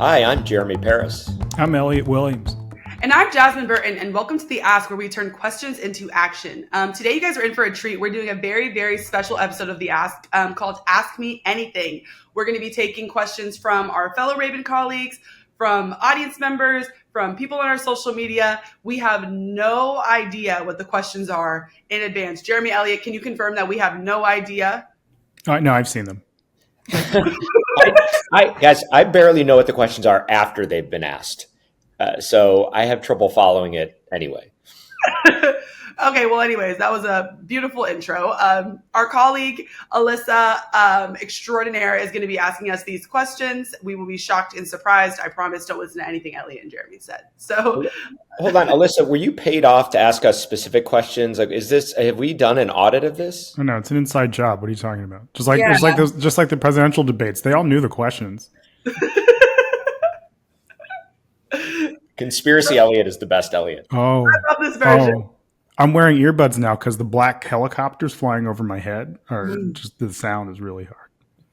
Hi, I'm Jeremy Paris. I'm Elliot Williams. And I'm Jasmine Burton, and welcome to The Ask, where we turn questions into action. Today, you guys are in for a treat. We're doing a very, very special episode of The Ask called Ask Me Anything. We're going to be taking questions from our fellow Raven colleagues, from audience members, from people on our social media. We have no idea what the questions are in advance. Jeremy, Elliot, can you confirm that we have no idea? No, I've seen them. Guys, I barely know what the questions are after they've been asked. So I have trouble following it anyway. Okay, well, anyways, that was a beautiful intro. Our colleague, Alyssa Extraordinaire, is going to be asking us these questions. We will be shocked and surprised. I promise, don't listen to anything Elliot and Jeremy said. So, hold on, Alyssa, were you paid off to ask us specific questions? Like, have we done an audit of this? Oh, no, it's an inside job. What are you talking about? Just like the presidential debates. They all knew the questions. Conspiracy Elliot is the best Elliot. Oh, I love this version. Oh. I'm wearing earbuds now because the black helicopters flying over my head are just the sound is really hard.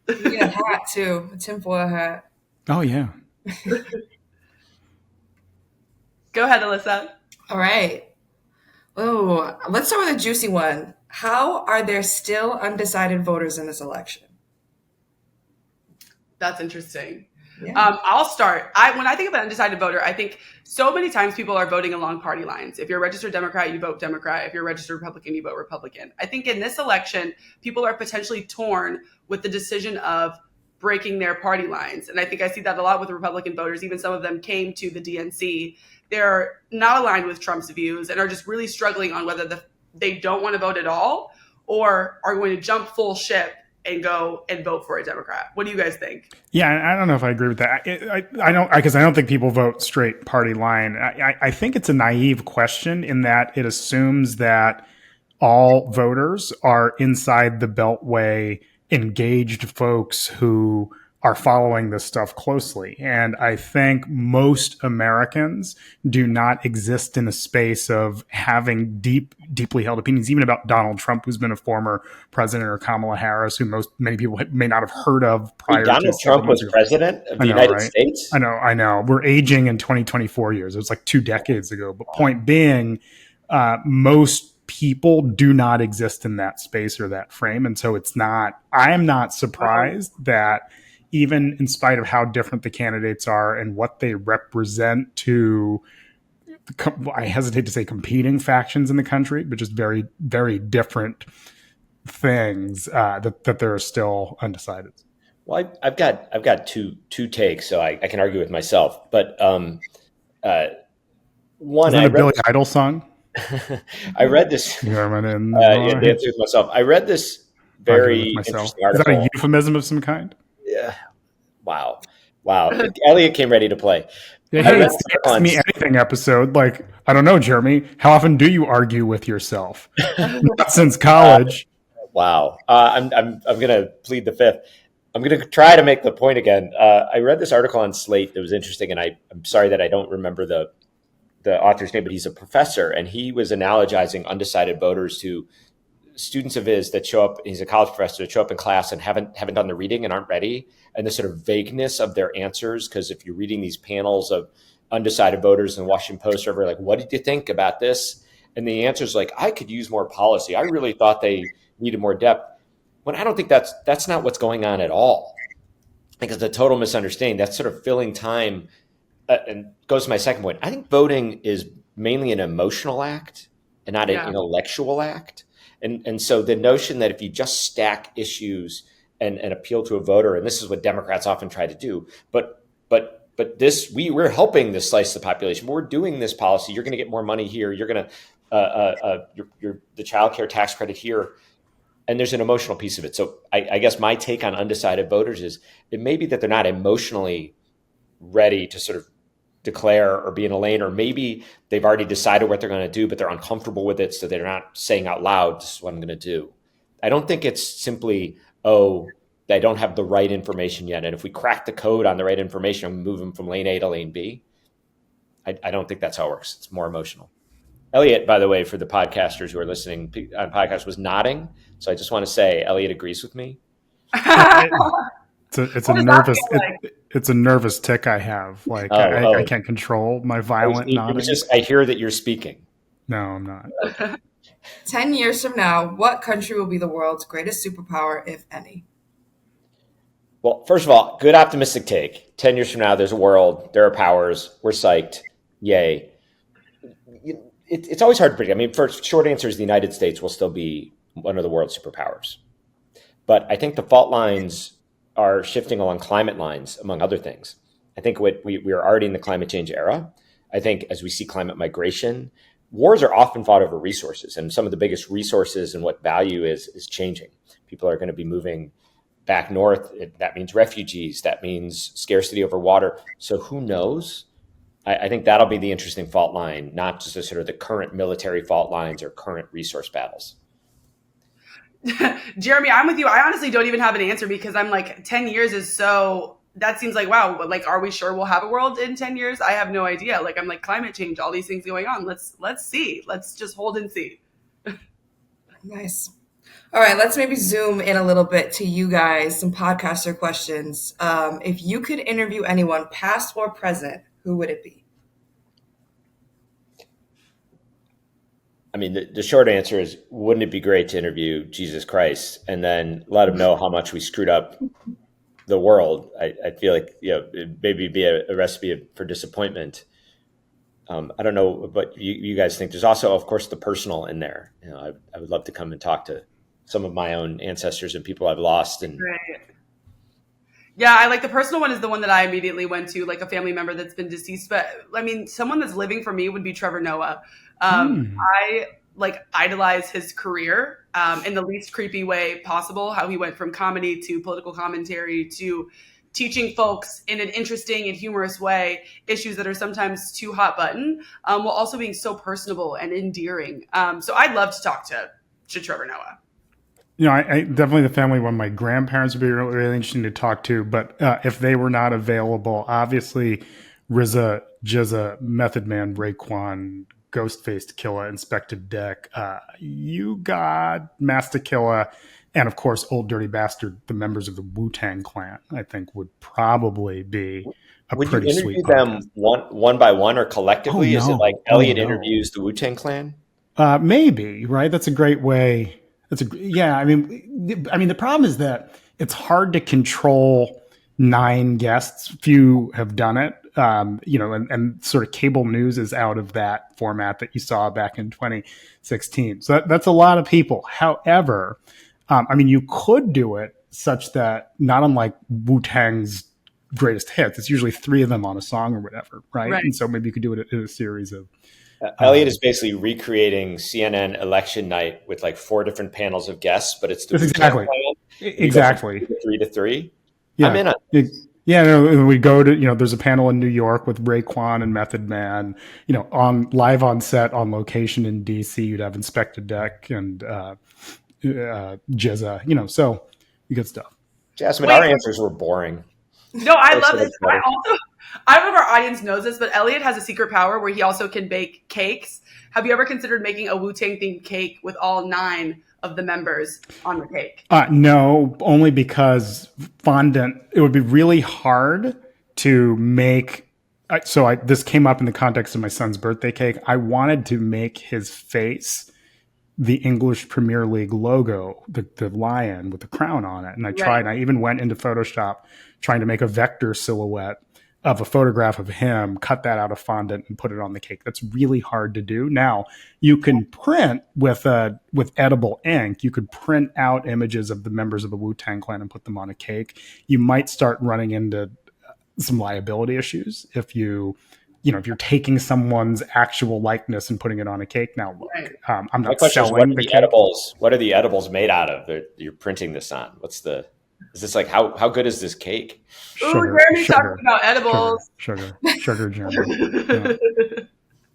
You get a hat too, a tinfoil hat. Oh yeah. Go ahead, Alyssa. All right. Oh, let's start with a juicy one. How are there still undecided voters in this election? That's interesting. Yeah. I'll start. When I think about undecided voter, I think so many times people are voting along party lines. If you're a registered Democrat, you vote Democrat. If you're a registered Republican, you vote Republican. I think in this election, people are potentially torn with the decision of breaking their party lines. And I think I see that a lot with Republican voters. Even some of them came to the DNC. They're not aligned with Trump's views and are just really struggling on whether they don't want to vote at all or are going to jump full ship and go and vote for a Democrat. What do you guys think? Yeah, I don't know if I agree with that. I don't think people vote straight party line. I think it's a naive question in that it assumes that all voters are inside the Beltway, engaged folks who are following this stuff closely. And I think most Americans do not exist in a space of having deeply held opinions, even about Donald Trump, who's been a former president, or Kamala Harris, who many people may not have heard of prior to Donald Trump was president of the United States? I know. We're aging in 2024 years. It was like 2 decades ago. But point being, most people do not exist in that space or that frame. And so I am not surprised that even in spite of how different the candidates are and what they represent to, I hesitate to say competing factions in the country, but just very, very different things, that there are still undecided. Well, I've got two takes, so I can argue with myself. But one, is that a Billy Idol song? I read this. Dancing with myself. I read this very interesting article. Is that a euphemism of some kind? Yeah. Wow. Elliot came ready to play. Yeah, it's the Ask Me Anything episode. Like, I don't know, Jeremy. How often do you argue with yourself? Not since college. Wow. I'm going to plead the fifth. I'm going to try to make the point again. I read this article on Slate that was interesting, and I'm sorry that I don't remember the author's name, but he's a professor, and he was analogizing undecided voters to students of his that show up. He's a college professor that show up in class and haven't done the reading and aren't ready, and the sort of vagueness of their answers. Because if you're reading these panels of undecided voters in the Washington Post, or like, what did you think about this? And the answer's like, I could use more policy. I really thought they needed more depth. When I don't think that's not what's going on at all. Because the total misunderstanding, that's sort of filling time, and goes to my second point. I think voting is mainly an emotional act and not an intellectual act. And so the notion that if you just stack issues and appeal to a voter, and this is what Democrats often try to do, but this, we're helping this slice of the population. We're doing this policy. You're going to get more money here. You're going to the child care tax credit here. And there's an emotional piece of it. So I guess my take on undecided voters is it may be that they're not emotionally ready to sort of declare or be in a lane, or maybe they've already decided what they're going to do, but they're uncomfortable with it. So they're not saying out loud, this is what I'm going to do. I don't think it's simply, they don't have the right information yet. And if we crack the code on the right information and move them from lane A to lane B, I don't think that's how it works. It's more emotional. Elliot, by the way, for the podcasters who are listening on podcast, was nodding. So I just want to say Elliot agrees with me. It's a What does that nervous feel like? it's a nervous tick I have. Like I can't control my violent It was nodding. just, I hear that you're speaking. No, I'm not. 10 years from now, what country will be the world's greatest superpower, if any? Well, first of all, good optimistic take. 10 years from now, there's a world, there are powers, we're psyched. Yay. It's always hard to predict. I mean, first, short answer is the United States will still be one of the world's superpowers. But I think the fault lines are shifting along climate lines, among other things. I think we are already in the climate change era. I think as we see climate migration, wars are often fought over resources, and some of the biggest resources and what value is changing. People are going to be moving back north. That means refugees. That means scarcity over water. So who knows? I think that'll be the interesting fault line, not just sort of the current military fault lines or current resource battles. Jeremy, I'm with you. I honestly don't even have an answer because I'm like 10 years is so, that seems like, wow, like, are we sure we'll have a world in 10 years? I have no idea. Like, I'm like, climate change, all these things going on. Let's see. Let's just hold and see. Nice. All right, let's maybe zoom in a little bit to you guys, some podcaster questions. If you could interview anyone, past or present, who would it be? I mean, the short answer is, wouldn't it be great to interview Jesus Christ and then let him know how much we screwed up the world? I feel like, it'd maybe be a recipe for disappointment. I don't know, but you guys think there's also, of course, the personal in there. I would love to come and talk to some of my own ancestors and people I've lost. And Right. Yeah, I like the personal one is the one that I immediately went to, like a family member that's been deceased. But I mean, someone that's living for me would be Trevor Noah. I like idolize his career in the least creepy way possible, how he went from comedy to political commentary to teaching folks in an interesting and humorous way issues that are sometimes too hot button, while also being so personable and endearing. So I'd love to talk to Trevor Noah. I definitely the family one. My grandparents would be really, really interesting to talk to, but if they were not available, obviously RZA, Jizza, Method Man, Raekwon, Ghostface Killa, Inspector Deck, you got Master Killa, and of course Old Dirty Bastard, the members of the Wu-Tang Clan, I think would probably be a would pretty you sweet interview podcast. them one by one or collectively? Oh, Is it no. like Oh, Elliot no. interviews the Wu-Tang Clan? Maybe, right? That's a great way. I mean, the problem is that it's hard to control 9 guests. Few have done it, and sort of cable news is out of that format that you saw back in 2016. So that's a lot of people. However, I mean, you could do it such that not unlike Wu-Tang's greatest hits, it's usually 3 of them on a song or whatever, right? And so maybe you could do it in a series of. Elliot is basically recreating CNN election night with like 4 different panels of guests, but it's the Exactly. Exactly. 3 to 3. Yeah. I'm in on we go to, there's a panel in New York with Raekwon and Method Man, on live on set on location in DC. You'd have Inspector Deck and Jizza, so you good stuff. Jasmine, our answers were boring. No, I love this. I don't know if our audience knows this, but Elliot has a secret power where he also can bake cakes. Have you ever considered making a Wu-Tang themed cake with all 9 of the members on the cake? No, only because fondant, it would be really hard to make. This came up in the context of my son's birthday cake. I wanted to make his face the English Premier League logo, the lion with the crown on it. And I tried, I even went into Photoshop trying to make a vector silhouette of a photograph of him, cut that out of fondant and put it on the cake. That's really hard to do. Now you can print with edible ink. You could print out images of the members of the Wu-Tang Clan and put them on a cake. You might start running into some liability issues if you're taking someone's actual likeness and putting it on a cake. Now, look, I'm not selling the cake. Edibles. What are the edibles made out of that you're printing this on? Is this like, how good is this cake? Jeremy's talking about edibles. Sugar, Jeremy. No.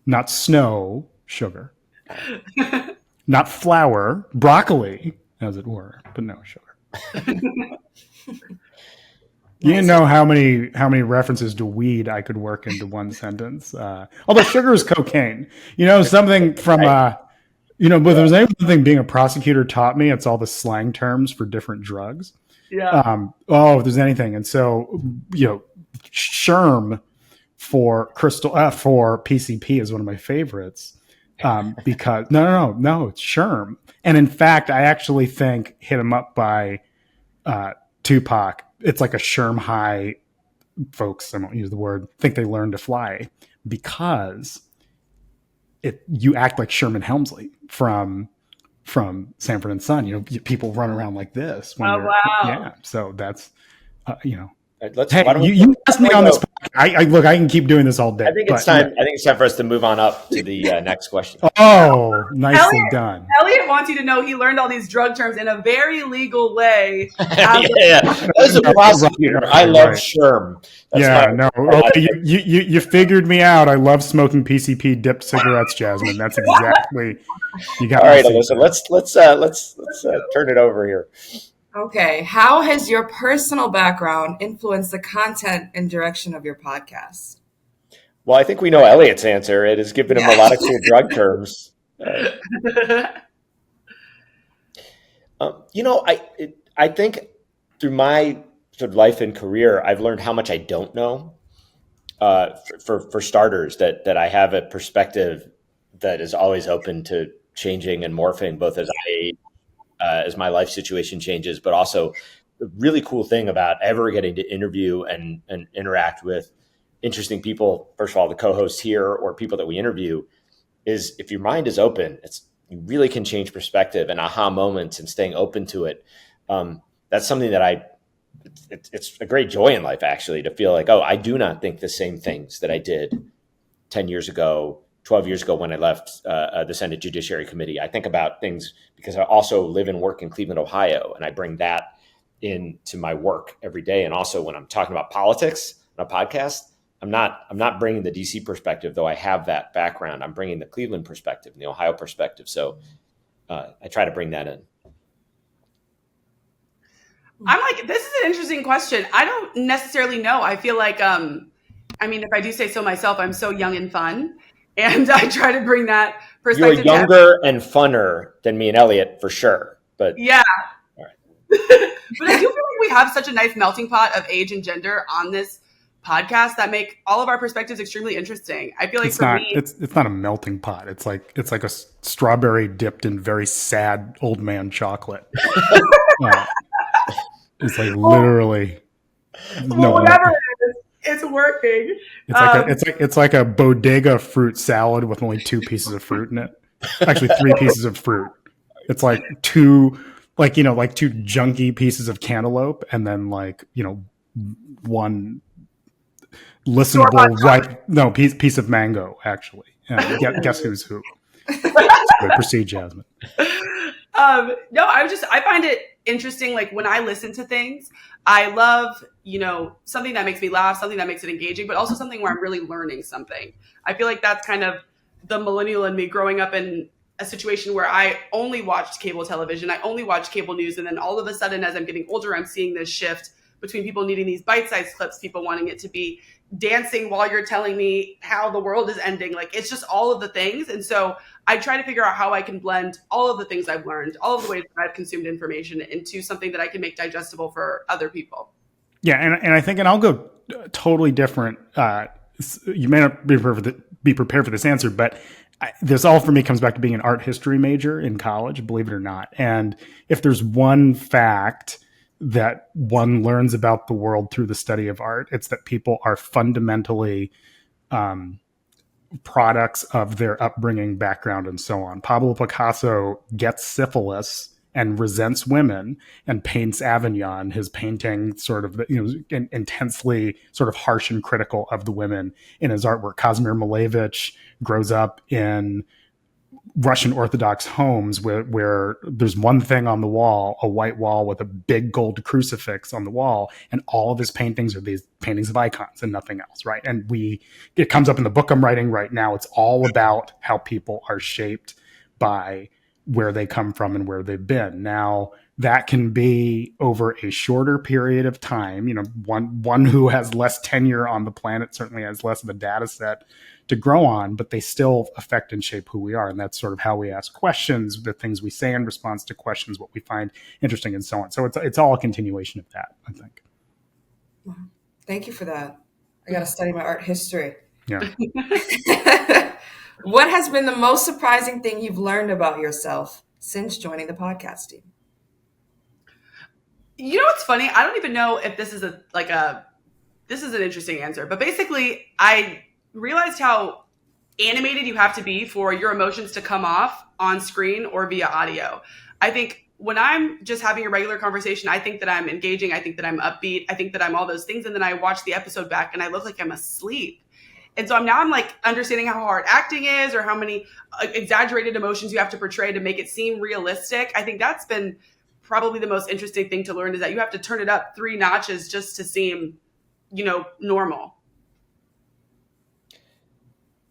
Not snow, sugar. Not flour, broccoli, as it were, but no sugar. You didn't know how many references to weed I could work into one sentence. Although sugar is cocaine. Something from but there's one thing being a prosecutor taught me. It's all the slang terms for different drugs. Yeah. If there's anything. And so, Sherm for for PCP is one of my favorites. Because no, it's Sherm. And in fact, I actually think Hit 'Em Up by Tupac, it's like a Sherm High folks, I won't use the word, think they learned to fly because you act like Sherman Helmsley from Sanford and Son. People run around like this when Wow. yeah. So that's Hey, you asked me on this. I can keep doing this all day. I think it's time. I think it's time for us to move on up to the next question. Oh, nicely done. Elliot wants you to know he learned all these drug terms in a very legal way. As a prosecutor, I love Sherm. You figured me out. I love smoking PCP dipped cigarettes, Jasmine. That's exactly. You got all right, Alyssa. Let's turn it over here. Okay. How has your personal background influenced the content and direction of your podcast? Well, I think we know Elliot's answer. It has given him a lot of cool drug terms. I think through my sort of life and career, I've learned how much I don't know. For starters, that I have a perspective that is always open to changing and morphing, both as my life situation changes, but also the really cool thing about ever getting to interview and interact with interesting people, first of all, the co-hosts here or people that we interview, is if your mind is open, you really can change perspective and aha moments and staying open to it. That's something that it's a great joy in life, actually, to feel like, I do not think the same things that I did 10 years ago, 12 years ago when I left the Senate Judiciary Committee. I think about things because I also live and work in Cleveland, Ohio, and I bring that into my work every day. And also when I'm talking about politics on a podcast, I'm not bringing the DC perspective, though I have that background. I'm bringing the Cleveland perspective and the Ohio perspective. So I try to bring that in. I'm like, this is an interesting question. I don't necessarily know. I feel like, if I do say so myself, I'm so young and fun. And I try to bring that perspective. You're younger and funner than me and Elliot, for sure. But yeah. All right. But I do feel like we have such a nice melting pot of age and gender on this podcast that make all of our perspectives extremely interesting. I feel like it's not a melting pot. It's like a strawberry dipped in very sad old man chocolate. It's like literally. Whatever it is, it's working. It's like a bodega fruit salad with only 2 pieces of fruit in it. Actually, 3 pieces of fruit. It's like two junky pieces of cantaloupe, and then one listenable piece of mango. Actually, guess who's who. Proceed, Jasmine. I find it interesting. Like when I listen to things, I love, something that makes me laugh, something that makes it engaging, but also something where I'm really learning something. I feel like that's kind of the millennial in me growing up in a situation where I only watched cable television. I only watched cable news. And then all of a sudden, as I'm getting older, I'm seeing this shift between people needing these bite-sized clips, people wanting it to be dancing while you're telling me how the world is ending. Like, it's just all of the things. And so I try to figure out how I can blend all of the things I've learned, all of the ways that I've consumed information into something that I can make digestible for other people. Yeah. And I think, and I'll go totally different. You may not be prepared for this answer, but this all for me comes back to being an art history major in college, believe it or not. And if there's one fact that one learns about the world through the study of art, it's that people are fundamentally products of their upbringing, background, and so on. Pablo Picasso gets syphilis and resents women and paints Avignon, his painting sort of, intensely sort of harsh and critical of the women in his artwork. Kazimir Malevich grows up in Russian Orthodox homes where there's one thing on the wall, a white wall with a big gold crucifix on the wall, and all of his paintings are these paintings of icons and nothing else, right? And it comes up in the book I'm writing right now. It's all about how people are shaped by where they come from and where they've been. Now, that can be over a shorter period of time. One who has less tenure on the planet certainly has less of a data set to grow on, but they still affect and shape who we are. And that's sort of how we ask questions, the things we say in response to questions, what we find interesting, and so on. So it's all a continuation of that, I think. Thank you for that. I got to study my art history. Yeah. What has been the most surprising thing you've learned about yourself since joining the podcast team? You know what's funny? I don't even know if this is this is an interesting answer, but basically I realized how animated you have to be for your emotions to come off on screen or via audio. I think when I'm just having a regular conversation, I think that I'm engaging. I think that I'm upbeat. I think that I'm all those things. And then I watch the episode back and I look like I'm asleep. And so I'm like understanding how hard acting is, or how many exaggerated emotions you have to portray to make it seem realistic. I think that's been probably the most interesting thing to learn, is that you have to turn it up 3 notches just to seem, normal.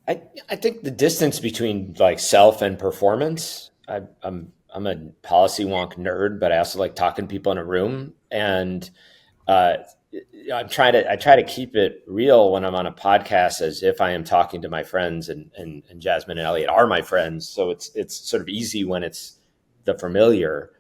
I think the distance between like self and performance, I'm a policy wonk nerd, but I also like talking to people in a room, and I try to keep it real when I'm on a podcast, as if I am talking to my friends, and Jasmine and Elliot are my friends. So it's sort of easy when it's the familiar,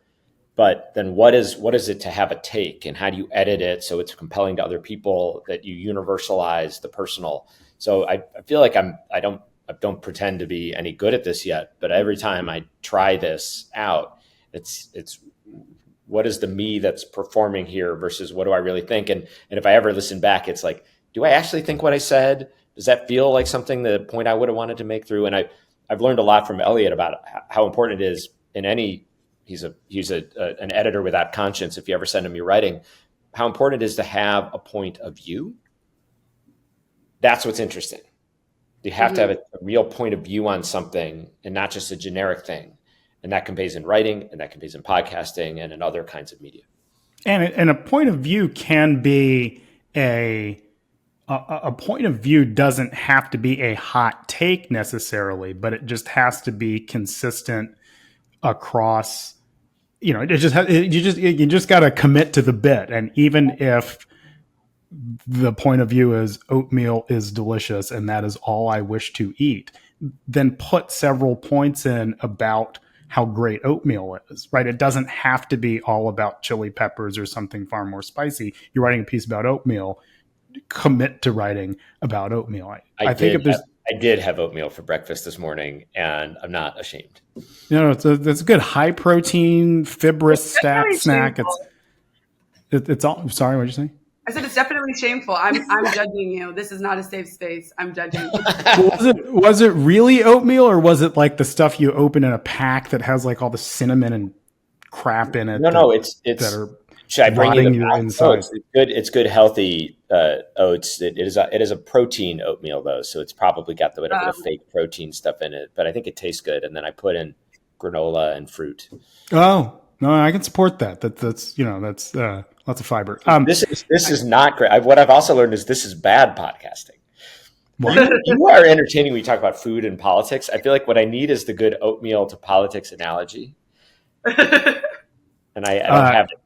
but then what is it to have a take, and how do you edit it so it's compelling to other people, that you universalize the personal? So I feel like I don't pretend to be any good at this yet, but every time I try this out, it's what is the me that's performing here versus what do I really think? And if I ever listen back, it's like, do I actually think what I said? Does that feel like something, the point I would have wanted to make through? And I've learned a lot from Elliot about how important it is in any, he's an editor without conscience. If you ever send him your writing, how important it is to have a point of view. That's what's interesting. You have to have a real point of view on something, and not just a generic thing. And that conveys in writing, and that conveys in podcasting, and in other kinds of media. And a point of view can be a point of view doesn't have to be a hot take necessarily, but it just has to be consistent across. You just got to commit to the bit, and even if the point of view is oatmeal is delicious and that is all I wish to eat, then put several points in about how great oatmeal is, right? It doesn't have to be all about chili peppers or something far more spicy. You're writing a piece about oatmeal, commit to writing about oatmeal. I think if there's... I did have oatmeal for breakfast this morning, and I'm not ashamed. It's a good high protein, fibrous snack. It's all. Sorry, what did you say? I said it's definitely shameful. I'm judging you. This is not a safe space. I'm judging. Was it really oatmeal, or was it like the stuff you open in a pack that has like all the cinnamon and crap in it? No, it's. Should I bring you the inside? Oh, it's good. It's good, healthy oats. It is a protein oatmeal though, so it's probably got the bit of fake protein stuff in it. But I think it tastes good. And then I put in granola and fruit. Oh no, I can support that. That's lots of fiber. This is not great. What I've also learned is this is bad podcasting. You are entertaining when you talk about food and politics. I feel like what I need is the good oatmeal to politics analogy, and I don't have it.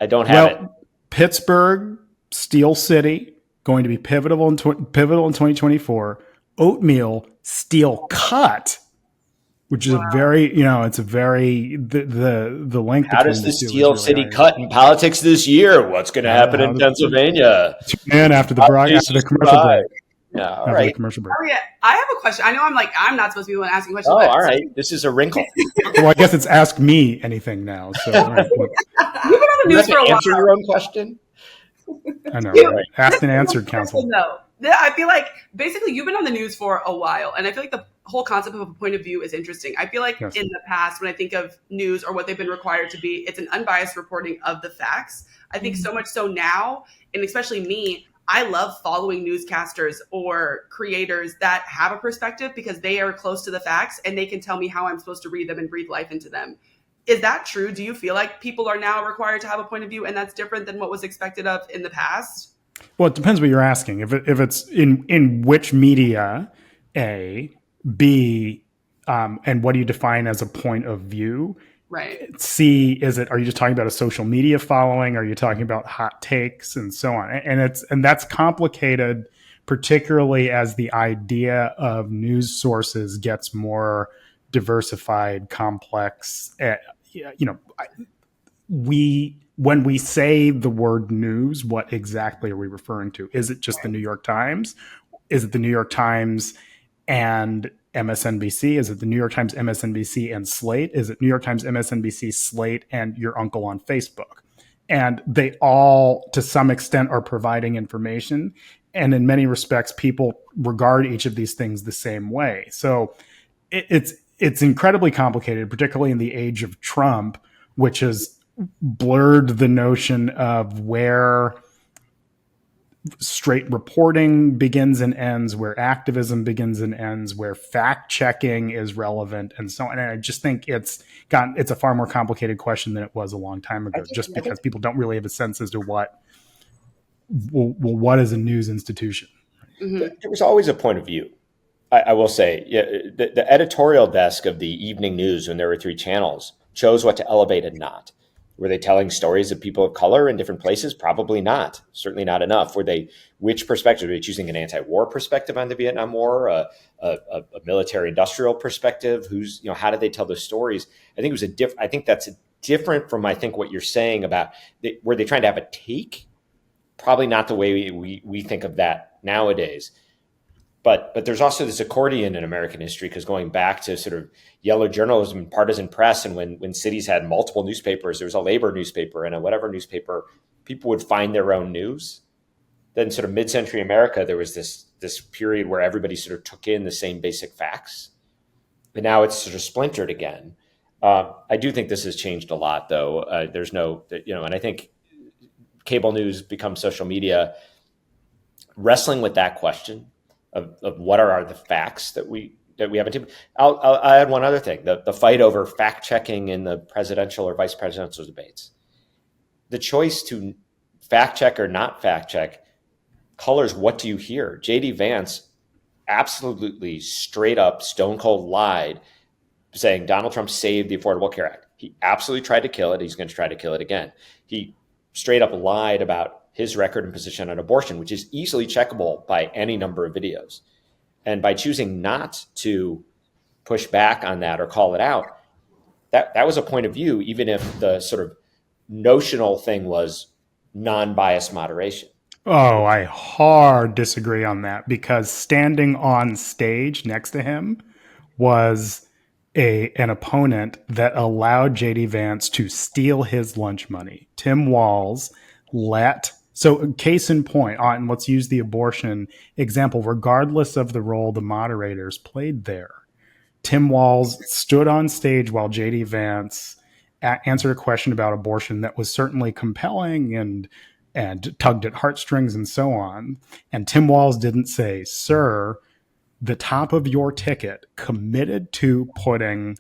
I don't have it. Pittsburgh, Steel City, going to be pivotal in 2024. Oatmeal, steel cut, which is the length. How does the Steel City cut in politics this year? What's going to happen in Pennsylvania? And after the commercial break. Yeah, all right. Commercial break. Oh, yeah. I have a question. I know I'm not supposed to be the one asking questions. Oh, all right. This is a wrinkle. Well, I guess it's ask me anything now. So right. You've been on the news for a while. Answer your own question. I know. Right? Asked and answered, counsel. No, I feel like basically you've been on the news for a while, and I feel like the whole concept of a point of view is interesting. I feel like in the past, when I think of news or what they've been required to be, it's an unbiased reporting of the facts. I think so much so now, and especially me, I love following newscasters or creators that have a perspective because they are close to the facts and they can tell me how I'm supposed to read them and breathe life into them. Is that true? Do you feel like people are now required to have a point of view and that's different than what was expected of in the past? Well, it depends what you're asking. If it's in which media, A, B, and what do you define as a point of view? Right. C, are you just talking about a social media following? Are you talking about hot takes and so on? And that's complicated particularly as the idea of news sources gets more diversified, complex. When we say the word news, what exactly are we referring to? Is it just the New York Times? Is it the New York Times and MSNBC? Is it the New York Times, MSNBC, and Slate? Is it New York Times, MSNBC, Slate, and your uncle on Facebook? And they all, to some extent, are providing information. And in many respects, people regard each of these things the same way. So it's incredibly complicated, particularly in the age of Trump, which has blurred the notion of where straight reporting begins and ends, where activism begins and ends, where fact checking is relevant, and so on. And I just think it's a far more complicated question than it was a long time ago, just because people don't really have a sense as to what is a news institution. Mm-hmm. There was always a point of view. I will say, the editorial desk of the evening news, when there were 3 channels, chose what to elevate and not. Were they telling stories of people of color in different places? Probably not. Certainly not enough. Which perspective? Were they choosing an anti-war perspective on the Vietnam War, a military-industrial perspective? How did they tell those stories? I think it was I think that's different from what you're saying about were they trying to have a take? Probably not the way we think of that nowadays. But there's also this accordion in American history, because going back to sort of yellow journalism and partisan press, and when cities had multiple newspapers, there was a labor newspaper and a whatever newspaper, people would find their own news. Then sort of mid-century America, there was this period where everybody sort of took in the same basic facts. And now it's sort of splintered again. I do think this has changed a lot, though. And I think cable news becomes social media, wrestling with that question of what are the facts that we haven't. I'll add one other thing: the fight over fact checking in the presidential or vice presidential debates. The choice to fact check or not fact check colors what do you hear. J.D. Vance absolutely straight up stone cold lied, saying Donald Trump saved the Affordable Care Act. He absolutely tried to kill it. He's going to try to kill it again. He straight up lied about his record and position on abortion, which is easily checkable by any number of videos. And by choosing not to push back on that or call it out, that was a point of view, even if the sort of notional thing was non-biased moderation. Oh, I hard disagree on that, because standing on stage next to him was an opponent that allowed J.D. Vance to steal his lunch money. Tim Walz So case in point, let's use the abortion example, regardless of the role the moderators played there. Tim Walz stood on stage while J.D. Vance answered a question about abortion that was certainly compelling and tugged at heartstrings and so on. And Tim Walz didn't say, "Sir, the top of your ticket committed to putting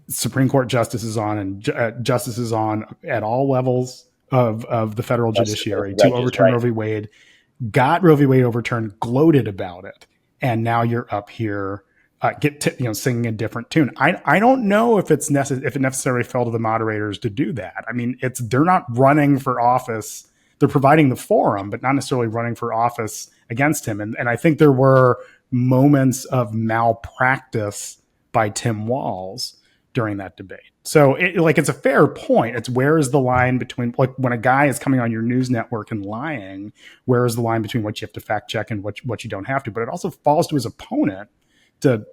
Supreme Court justices on and justices on at all levels of the federal judiciary to overturn Roe v. Wade, got Roe v. Wade overturned, gloated about it, and now you're up here singing a different tune." I don't know if it necessarily fell to the moderators to do that. I mean, they're not running for office. They're providing the forum, but not necessarily running for office against him. And I think there were moments of malpractice by Tim Walz during that debate. So it's a fair point. It's where is the line between, like, when a guy is coming on your news network and lying, where is the line between what you have to fact check and what you don't have to? But it also falls to his opponent to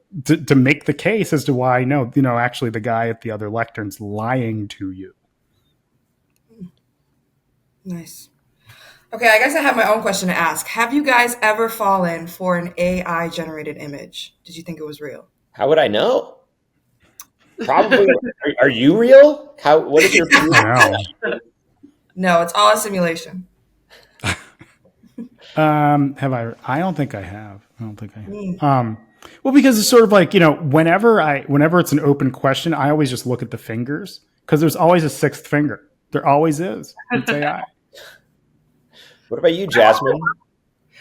make the case as to why, actually the guy at the other lectern's lying to you. Nice. Okay, I guess I have my own question to ask. Have you guys ever fallen for an AI generated image? Did you think it was real? How would I know? Probably. Are you real? What is your No, it's all a simulation. Have I? I don't think I have. Well, because it's sort of like, whenever it's an open question, I always just look at the fingers, because there's always a sixth finger. There always is. It's AI. What about you, Jasmine?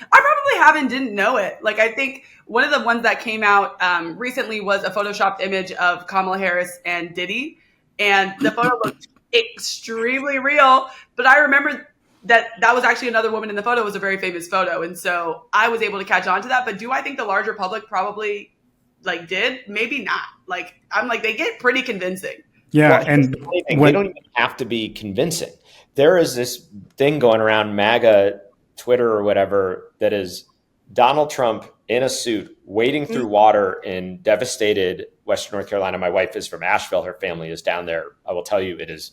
I probably have and didn't know it. Like, I think one of the ones that came out recently was a photoshopped image of Kamala Harris and Diddy. And the photo looked extremely real. But I remember that was actually another woman in the photo. It was a very famous photo. And so I was able to catch on to that. But do I think the larger public probably like did? Maybe not. Like, I'm like, they get pretty convincing. Yeah. Well, and they don't even have to be convincing. There is this thing going around MAGA Twitter or whatever that is Donald Trump in a suit wading through water in devastated Western North Carolina. My wife is from Asheville. Her family is down there. I will tell you, it is,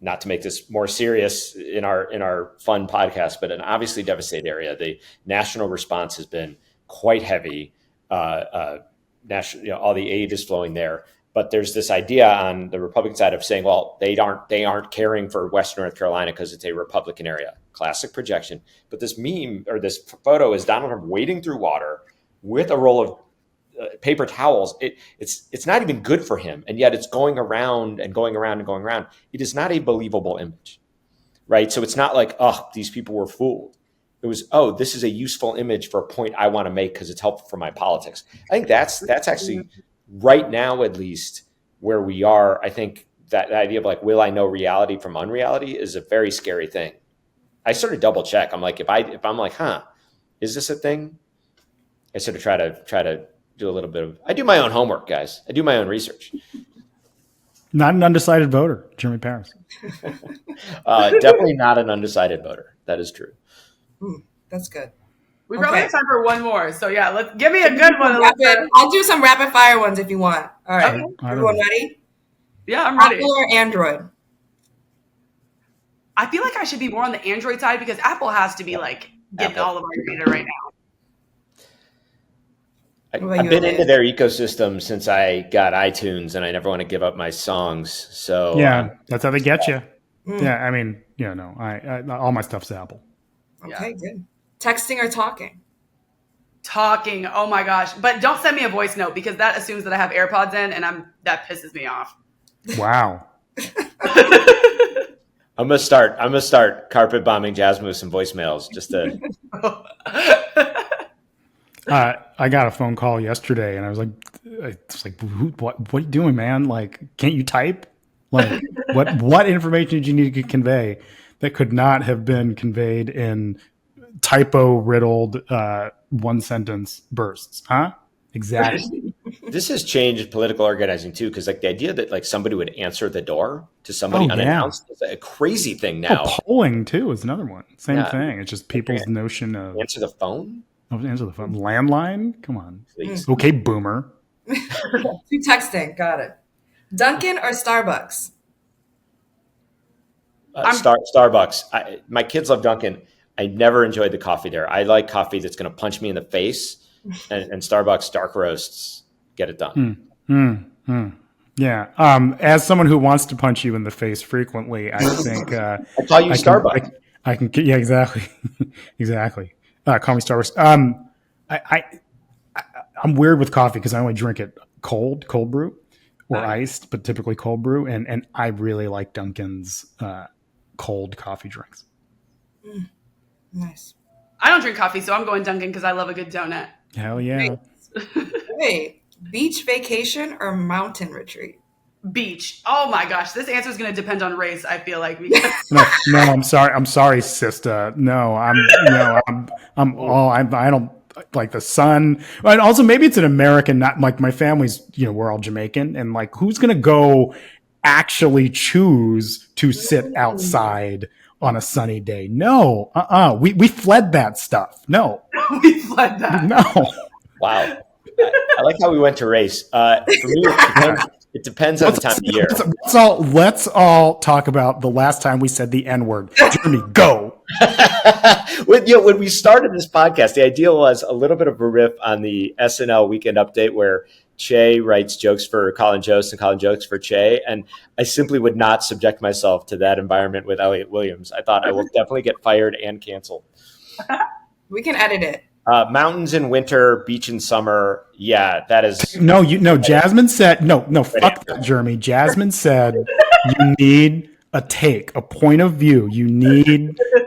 not to make this more serious in our fun podcast, but an obviously devastated area. The national response has been quite heavy. National, all the aid is flowing there. But there's this idea on the Republican side of saying, well, they aren't caring for Western North Carolina because it's a Republican area. Classic projection. But this meme or this photo is Donald Trump wading through water with a roll of paper towels. It's not even good for him, and yet it's going around and going around and going around. It is not a believable image, right? So it's not like, oh, these people were fooled. It was, oh, this is a useful image for a point I want to make because it's helpful for my politics. I think that's actually right now, at least, where we are. I think that idea of like, will I know reality from unreality is a very scary thing. I sort of double check. I'm like, if I'm like, is this a thing? I sort of try to do a little bit of, I do my own homework, guys. I do my own research. Not an undecided voter, Jeremy Paris. Definitely not an undecided voter. That is true. That's good. We probably have time for one more. So yeah, give me a good one. I'll do some rapid fire ones if you want. All right. Okay. Everyone ready? Yeah, I'm ready. Apple or Android? I feel like I should be more on the Android side because Apple has to be like getting all of our data right now. I've been into their ecosystem since I got iTunes, and I never want to give up my songs. So yeah, that's how they get you. Yeah, I mean, I all my stuff's Apple. Okay, good. Texting or talking? Talking. Oh my gosh! But don't send me a voice note because that assumes that I have AirPods in, and that pisses me off. Wow. I'm gonna start carpet bombing Jasmine with some voicemails just to. I got a phone call yesterday, and I was like, what are you doing, man? Like, can't you type? Like, what information did you need to convey that could not have been conveyed in typo-riddled one sentence bursts? Huh? Exactly. This has changed political organizing too, because like the idea that like somebody would answer the door to somebody unannounced is a crazy thing now. Polling too is another one. Same thing. It's just people's notion of answer the phone. Answer the phone. Landline? Come on. Please. Okay, boomer. Two texting. Got it. Dunkin' or Starbucks? Starbucks. My kids love Dunkin'. I never enjoyed the coffee there. I like coffee that's going to punch me in the face, and Starbucks dark roasts get it done. Yeah. As someone who wants to punch you in the face frequently, I think I call you Starbucks. I can. Yeah, exactly. Exactly. Call me Starbucks. I'm weird with coffee because I only drink it cold brew, or iced, but typically cold brew, and I really like Dunkin's cold coffee drinks. Nice. I don't drink coffee, so I'm going Dunkin' because I love a good donut. Hell yeah. Hey, beach vacation or mountain retreat? Beach. Oh my gosh, this answer is going to depend on race. I feel like. No, I'm sorry, sister. No, I don't like the sun. And also, maybe it's an American. Not like my family's. We're all Jamaican, and like, who's gonna go actually choose to sit outside on a sunny day? No, we fled that stuff. No, we fled that. No. Wow. I like how we went to race. For me, it depends on the time of year. Let's all talk about the last time we said the N-word. Jeremy, go. When we started this podcast, the idea was a little bit of a riff on the SNL Weekend Update where Che writes jokes for Colin Jost and Colin jokes for Che. And I simply would not subject myself to that environment with Elliot Williams. I thought I will definitely get fired and canceled. We can edit it. Mountains in winter, beach in summer. Yeah, that is. No, Jasmine said, no, fuck that, Jeremy. Jasmine said, you need a point of view.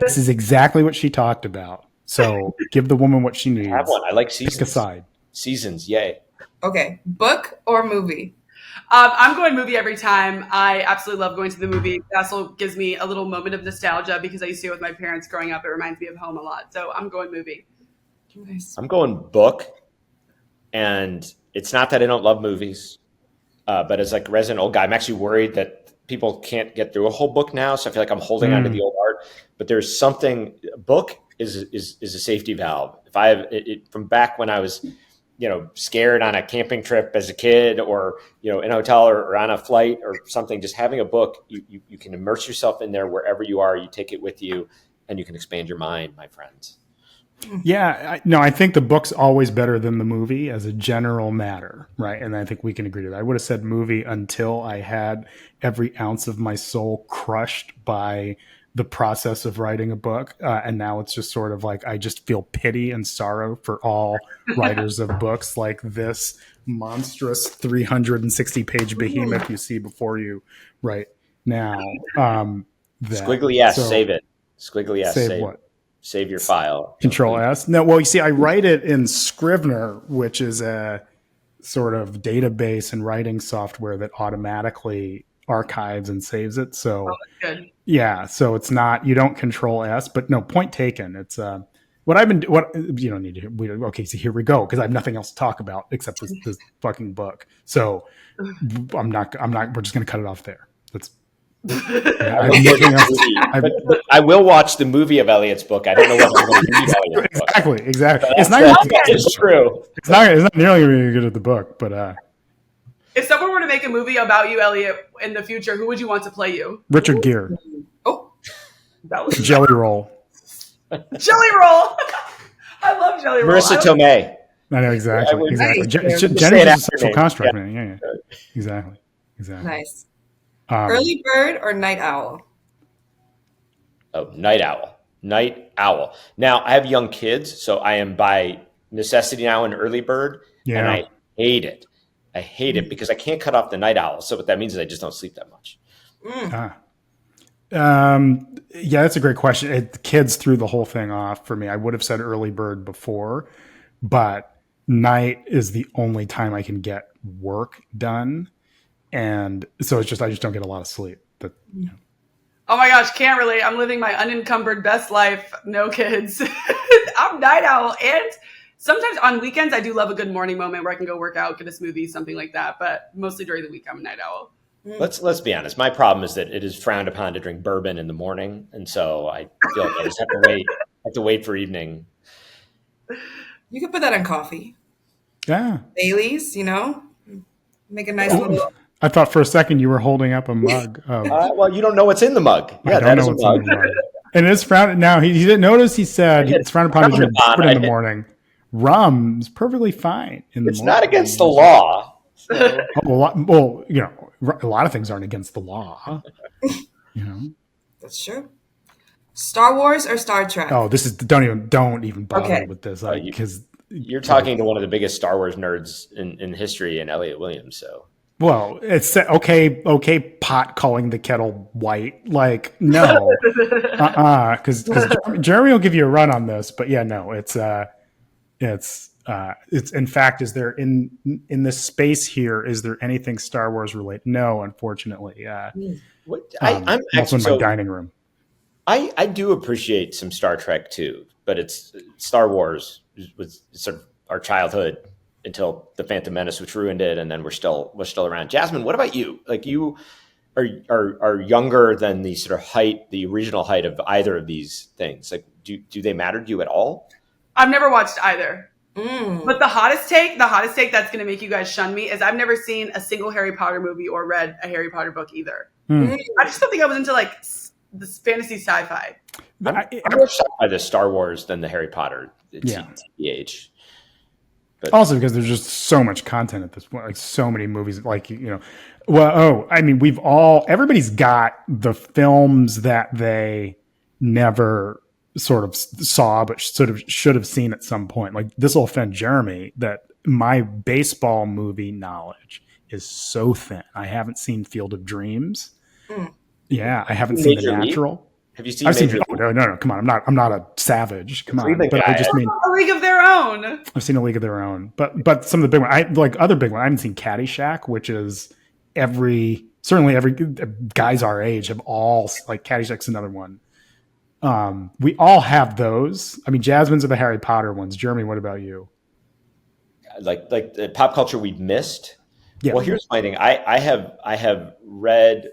This is exactly what she talked about. So give the woman what she needs. I have one. I like seasons. Pick a side. Seasons, yay. Okay, book or movie? I'm going movie every time. I absolutely love going to the movie. It also gives me a little moment of nostalgia because I used to go with my parents growing up. It reminds me of home a lot. So I'm going movie. Nice. I'm going book, and it's not that I don't love movies, but as like a resident old guy, I'm actually worried that people can't get through a whole book now. So I feel like I'm holding on to the old art. But there's something. Book is a safety valve. If I have it from back when I was, scared on a camping trip as a kid, or in a hotel or on a flight or something, just having a book, you can immerse yourself in there wherever you are. You take it with you, and you can expand your mind, my friends. Yeah, I think the book's always better than the movie as a general matter, right? And I think we can agree to that. I would have said movie until I had every ounce of my soul crushed by the process of writing a book. And now it's just sort of like I just feel pity and sorrow for all writers of books like this monstrous 360-page behemoth you see before you right now. Squiggly S, save it. Squiggly S, save what? Save your file. Control S. No, well, you see, I write it in Scrivener, which is a sort of database and writing software that automatically archives and saves it. So, yeah, so it's not, you don't Control S, but no, point taken. It's what you don't need to hear. Okay, so here we go, because I have nothing else to talk about except this fucking book. So we're just going to cut it off there. That's. But I will watch the movie of Elliot's book. I don't know what I'm going to read Elliot's book. Exactly. It's true. It's not nearly as good as the book, but if someone were to make a movie about you, Elliot, in the future, who would you want to play you? Richard Gere. Oh, that was Jelly Roll. Jelly Roll. I love Jelly Roll. Marissa Tomei. I know exactly. Jenny's a social construct, man. Yeah. Exactly. Nice. Early bird or night owl? Oh, night owl. Night owl. Now, I have young kids, so I am by necessity now an early bird, and I hate it. I hate it because I can't cut off the night owl. So what that means is I just don't sleep that much. Yeah, that's a great question. Kids threw the whole thing off for me. I would have said early bird before, but night is the only time I can get work done. And so it's just, I just don't get a lot of sleep. But, Oh my gosh, can't relate. I'm living my unencumbered best life. No kids. I'm night owl. And sometimes on weekends, I do love a good morning moment where I can go work out, get a smoothie, something like that. But mostly during the week, I'm a night owl. Let's be honest. My problem is that it is frowned upon to drink bourbon in the morning. And so I feel like I just have to wait for evening. You could put that in coffee. Yeah. Bailey's, make a nice little... I thought for a second you were holding up a mug. Well, you don't know what's in the mug. Yeah, that is a mug. And it's frowned. Now he didn't notice. He said it's frowned upon to drink bourbon in the morning. Rum is perfectly fine in the morning. It's not against the law. So. a lot of things aren't against the law. That's true. Star Wars or Star Trek? Oh, this is don't even bother with this because you're talking to one of the biggest Star Wars nerds in history, and Elliot Williams. So. Well, it's okay. Pot calling the kettle white, like no, because Jeremy will give you a run on this, but yeah, no, it's in fact, is there in this space here? Is there anything Star Wars related? No, unfortunately. I'm also in my dining room. I do appreciate some Star Trek too, but it's Star Wars was sort of our childhood. Until the Phantom Menace, which ruined it, and then we're still around. Jasmine, what about you? Like you are younger than the sort of the original height of either of these things. Like, do they matter to you at all? I've never watched either. But the hottest take that's going to make you guys shun me is I've never seen a single Harry Potter movie or read a Harry Potter book either. I just don't think I was into like this fantasy sci-fi. I'm more shocked by the Star Wars than the Harry Potter TBH. But also because there's just so much content at this point, like so many movies, everybody's got the films that they never sort of saw, but sort of should have seen at some point. Like this will offend Jeremy that my baseball movie knowledge is so thin. I haven't seen Field of Dreams. Yeah. I haven't seen The Natural. Have you seen? No. Come on, I'm not a savage. Come on, but I just mean A League of Their Own. I've seen A League of Their Own, but some of the big ones, other big ones. I haven't seen Caddyshack, which is certainly every guys our age have all, like Caddyshack's another one. We all have those. I mean, Jasmine's are the Harry Potter ones. Jeremy, what about you? Like the pop culture we've missed. Yeah. Well, here's my thing. I have read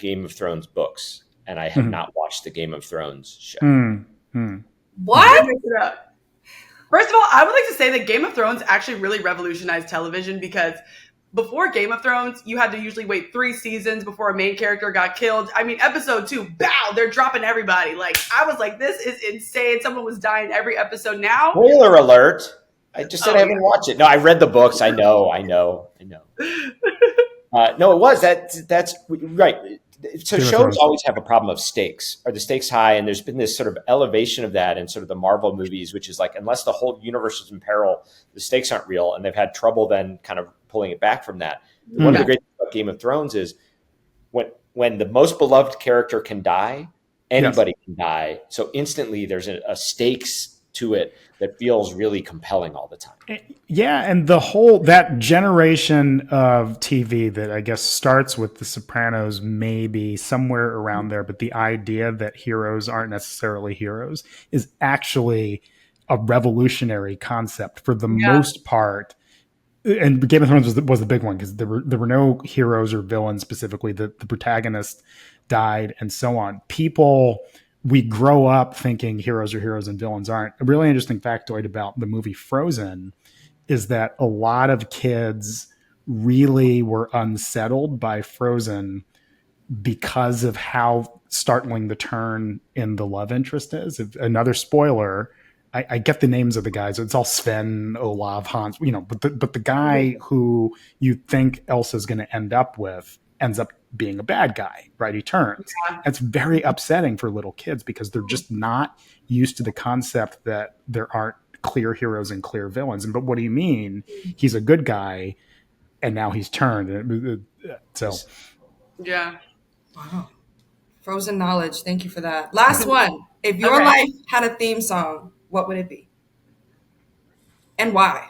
Game of Thrones books, and I have not watched the Game of Thrones show. What? First of all, I would like to say that Game of Thrones actually really revolutionized television, because before Game of Thrones, you had to usually wait 3 seasons before a main character got killed. I mean, episode 2, bow, they're dropping everybody. Like, I was like, this is insane. Someone was dying every episode. Now, spoiler alert. I just said I haven't watched it. No, I read the books. I know. No, it was that's right. So shows always have a problem of stakes. Are the stakes high? And there's been this sort of elevation of that in sort of the Marvel movies, which is like, unless the whole universe is in peril, the stakes aren't real. And they've had trouble then kind of pulling it back from that. One of the great things about Game of Thrones is when the most beloved character can die, anybody can die. So instantly there's a stakes to it that feels really compelling all the time. Yeah, and that generation of TV that I guess starts with The Sopranos, maybe somewhere around there, but the idea that heroes aren't necessarily heroes is actually a revolutionary concept for the most part. And Game of Thrones was the big one, because there were no heroes or villains specifically. The protagonist died and so on. We grow up thinking heroes are heroes and villains aren't. A really interesting factoid about the movie Frozen is that a lot of kids really were unsettled by Frozen because of how startling the turn in the love interest is. Another spoiler, I get the names of the guys. It's all Sven, Olav, Hans, but the guy who you think Elsa's going to end up with ends up being a bad guy, right? He turns. Yeah. It's very upsetting for little kids because they're just not used to the concept that there aren't clear heroes and clear villains. But what do you mean? He's a good guy and now he's turned. So, yeah. Wow. Frozen knowledge. Thank you for that. Last one. If your life had a theme song, what would it be? And why?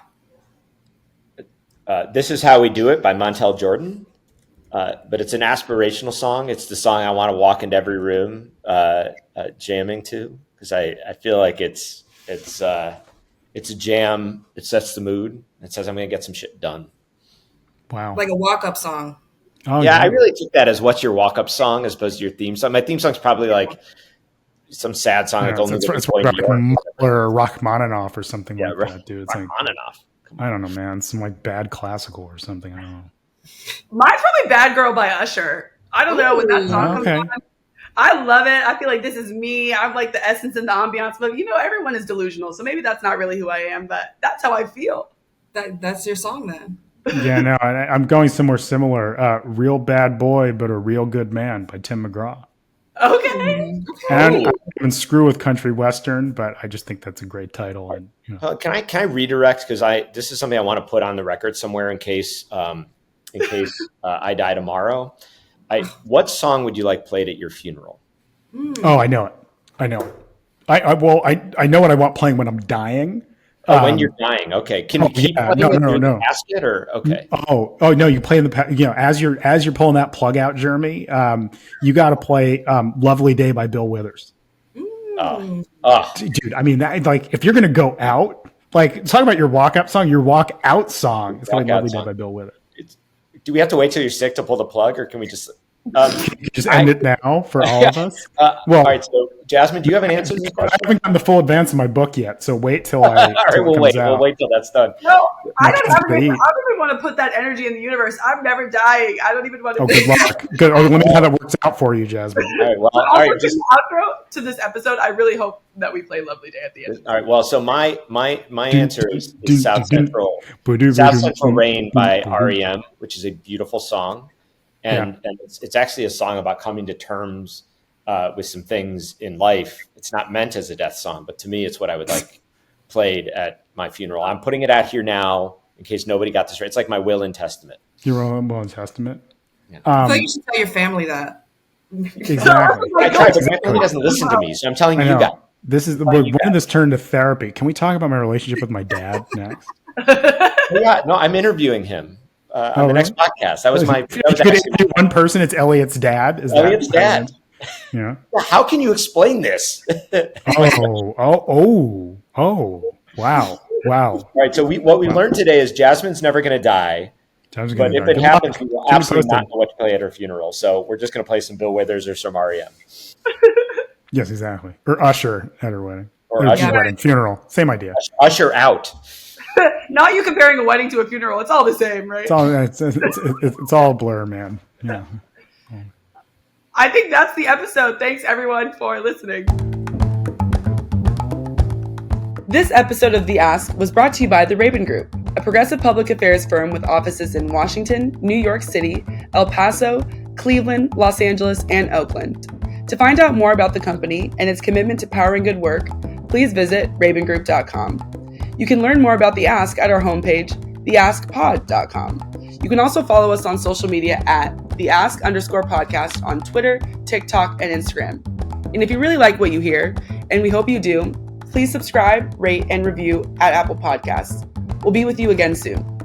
This Is How We Do It by Montel Jordan. But it's an aspirational song. It's the song I want to walk into every room jamming to, because I feel like it's a jam. It sets the mood. It says I'm going to get some shit done. Wow. Like a walk-up song. Oh, yeah, I really took that as what's your walk-up song as opposed to your theme song. My theme song's probably like some sad song. Yeah, it's or Rachmaninoff or something like that, dude. It's Rachmaninoff. Like, I don't know, man. Some like bad classical or something. I don't know. Mine's probably Bad Girl by Usher. I don't know when that song comes on. I love it. I feel like this is me. I'm like the essence and the ambiance. But, everyone is delusional. So maybe that's not really who I am, but that's how I feel. That's your song then. Yeah, no, I'm going somewhere similar. Real Bad Boy, but a Real Good Man by Tim McGraw. Okay. And I don't even screw with country western, but I just think that's a great title. And can I redirect, because this is something I want to put on the record somewhere in case I die tomorrow. What song would you like played at your funeral? Oh, I know it. I know what I want playing when I'm dying. When you're dying, okay. Can you keep playing the casket, or okay? Oh no! You play in the as you're pulling that plug out, Jeremy. You got to play "Lovely Day" by Bill Withers. Dude, I mean, if you're gonna go out, talk about your walk up song, your walk out song. It's gonna be "Lovely Day" by Bill Withers. Do we have to wait till you're sick to pull the plug, or can we just end it now for all of us? All right. So, Jasmine, do you have an answer to this question? I haven't gotten the full advance of my book yet, so wait till I. All right, we'll wait. We'll wait till that's done. No, I don't even want to put that energy in the universe. I'm never dying. I don't even want to. Good luck. Good. Let me know how that works out for you, Jasmine. All right. Well, just an outro to this episode. I really hope that we play "Lovely Day" at the end. All right. Well, so my answer is South Central Rain by REM, which is a beautiful song. And it's actually a song about coming to terms with some things in life. It's not meant as a death song, but to me, it's what I would like played at my funeral. I'm putting it out here now in case nobody got this right. It's like my will and testament. Your will and testament? Yeah. I thought you should tell your family that. Exactly. I tried, but my family doesn't listen to me, so I'm telling you guys. When this turned to therapy, can we talk about my relationship with my dad next? Yeah, no, I'm interviewing him. on the next podcast. That was my. That was you could actually interview one person. It's Elliot's dad. Is Elliot's that dad. Yeah. How can you explain this? Wow. All right. So what we learned today is Jasmine's never going to die. But if it happens, we will absolutely not know what to play at her funeral. So we're just going to play some Bill Withers or some REM. Yes, exactly. Or Usher at her wedding. Or Usher. Wedding, funeral. Same idea. Usher out. Not you comparing a wedding to a funeral. It's all the same, right? It's all a blur, man. Yeah. I think that's the episode. Thanks, everyone, for listening. This episode of The Ask was brought to you by the Raven Group, a progressive public affairs firm with offices in Washington, New York City, El Paso, Cleveland, Los Angeles, and Oakland. To find out more about the company and its commitment to powering good work, please visit ravengroup.com. You can learn more about The Ask at our homepage, theaskpod.com. You can also follow us on social media at theask_podcast on Twitter, TikTok, and Instagram. And if you really like what you hear, and we hope you do, please subscribe, rate, and review at Apple Podcasts. We'll be with you again soon.